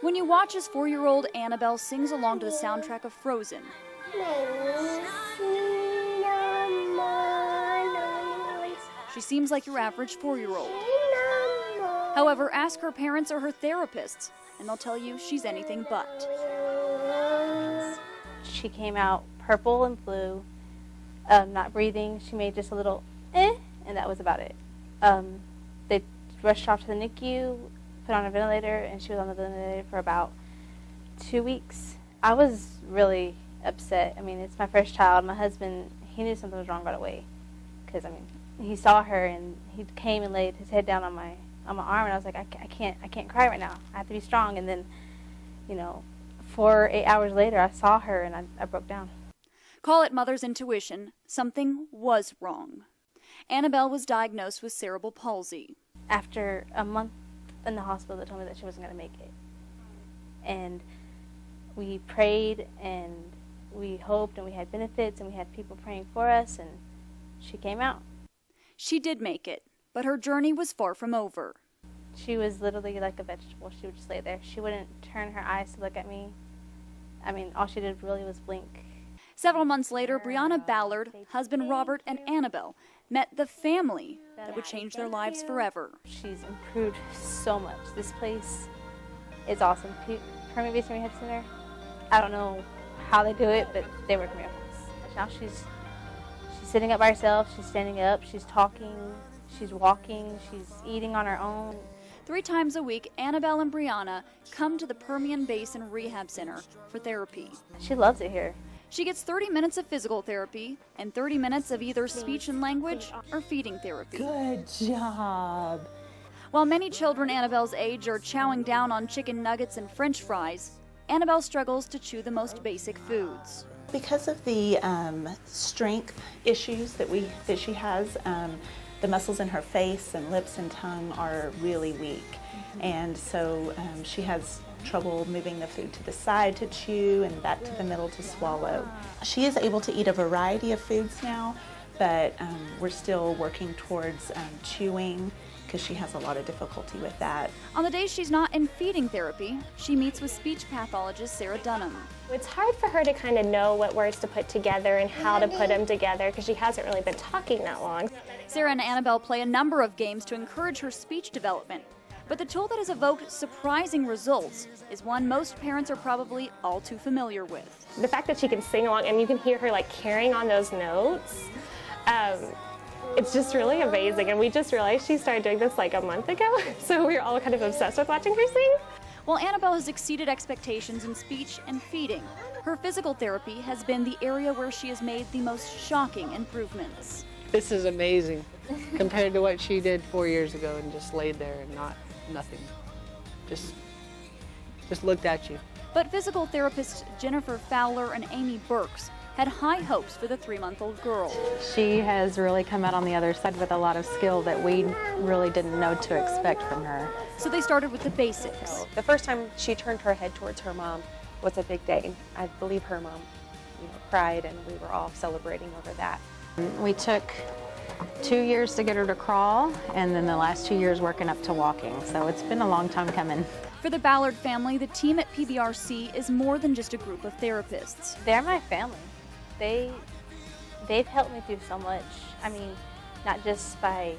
When you watch as 4-year-old Annabelle sings along to the soundtrack of Frozen, she seems like your average 4-year-old. However, ask her parents or her therapists, and they'll tell you she's anything but. She came out purple and blue, not breathing. She made just a little and that was about it. They rushed her off to the NICU, put on a ventilator, and she was on the ventilator for about 2 weeks. I was really upset. I mean, it's my first child. My husband, he knew something was wrong right away, because I mean, he saw her and he came and laid his head down on my arm, and I was like, I can't cry right now. I have to be strong. And then, 8 hours later, I saw her and I broke down. Call it mother's intuition. Something was wrong. Annabelle was diagnosed with cerebral palsy. After a month in the hospital, they told me that she wasn't going to make it. And we prayed and we hoped and we had benefits and we had people praying for us, and she came out. She did make it, but her journey was far from over. She was literally like a vegetable. She would just lay there. She wouldn't turn her eyes to look at me. I mean, all she did really was blink. Several months later, Brianna Ballard, husband Robert, and Annabelle met the family that would change their lives forever. She's improved so much. This place is awesome. Permanent-based rehab center, I don't know how they do it, but they work miracles. Now she's sitting up by herself, she's standing up, she's talking, she's walking, she's eating on her own. 3 times a week, Annabelle and Brianna come to the Permian Basin Rehab Center for therapy. She loves it here. She gets 30 minutes of physical therapy and 30 minutes of either speech and language or feeding therapy. Good job. While many children Annabelle's age are chowing down on chicken nuggets and French fries, Annabelle struggles to chew the most basic foods. Because of the strength issues that she has, the muscles in her face and lips and tongue are really weak. And so she has trouble moving the food to the side to chew and back to the middle to swallow. She is able to eat a variety of foods now, but we're still working towards chewing, because she has a lot of difficulty with that. On the days she's not in feeding therapy, she meets with speech pathologist Sarah Dunham. It's hard for her to kind of know what words to put together and how to put them together, because she hasn't really been talking that long. Sarah and Annabelle play a number of games to encourage her speech development. But the tool that has evoked surprising results is one most parents are probably all too familiar with. The fact that she can sing along and you can hear her like carrying on those notes, it's just really amazing. And we just realized she started doing this like a month ago, so we were all kind of obsessed with watching her sing. While Annabelle has exceeded expectations in speech and feeding, her physical therapy has been the area where she has made the most shocking improvements. This is amazing compared to what she did 4 years ago and just laid there and nothing. Just looked at you. But physical therapists Jennifer Fowler and Amy Burks had high hopes for the 3-month-old girl. She has really come out on the other side with a lot of skill that we really didn't know to expect from her. So they started with the basics. The first time she turned her head towards her mom was a big day. I believe her mom, cried, and we were all celebrating over that. We took 2 years to get her to crawl, and then the last 2 years working up to walking. So it's been a long time coming. For the Ballard family, the team at PBRC is more than just a group of therapists. They're my family. They've helped me through so much. I mean, not just by,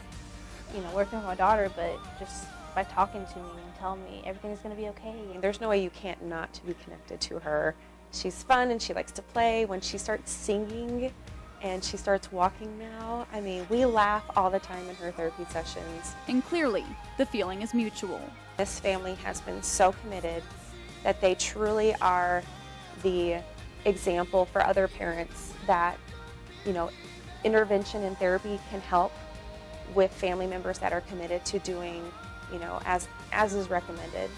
working with my daughter, but just by talking to me and telling me everything's going to be okay. There's no way you can't not to be connected to her. She's fun and she likes to play. When she starts singing and she starts walking now, I mean, we laugh all the time in her therapy sessions. And clearly, the feeling is mutual. This family has been so committed that they truly are the example for other parents that, intervention and therapy can help with family members that are committed to doing, as is recommended.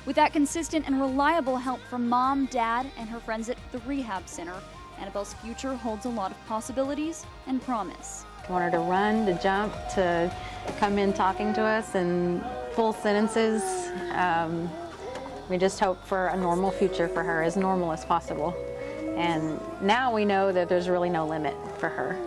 With that consistent and reliable help from mom, dad, and her friends at the rehab center, Annabelle's future holds a lot of possibilities and promise. I want her to run, to jump, to come in talking to us in full sentences. We just hope for a normal future for her, as normal as possible. And now we know that there's really no limit for her.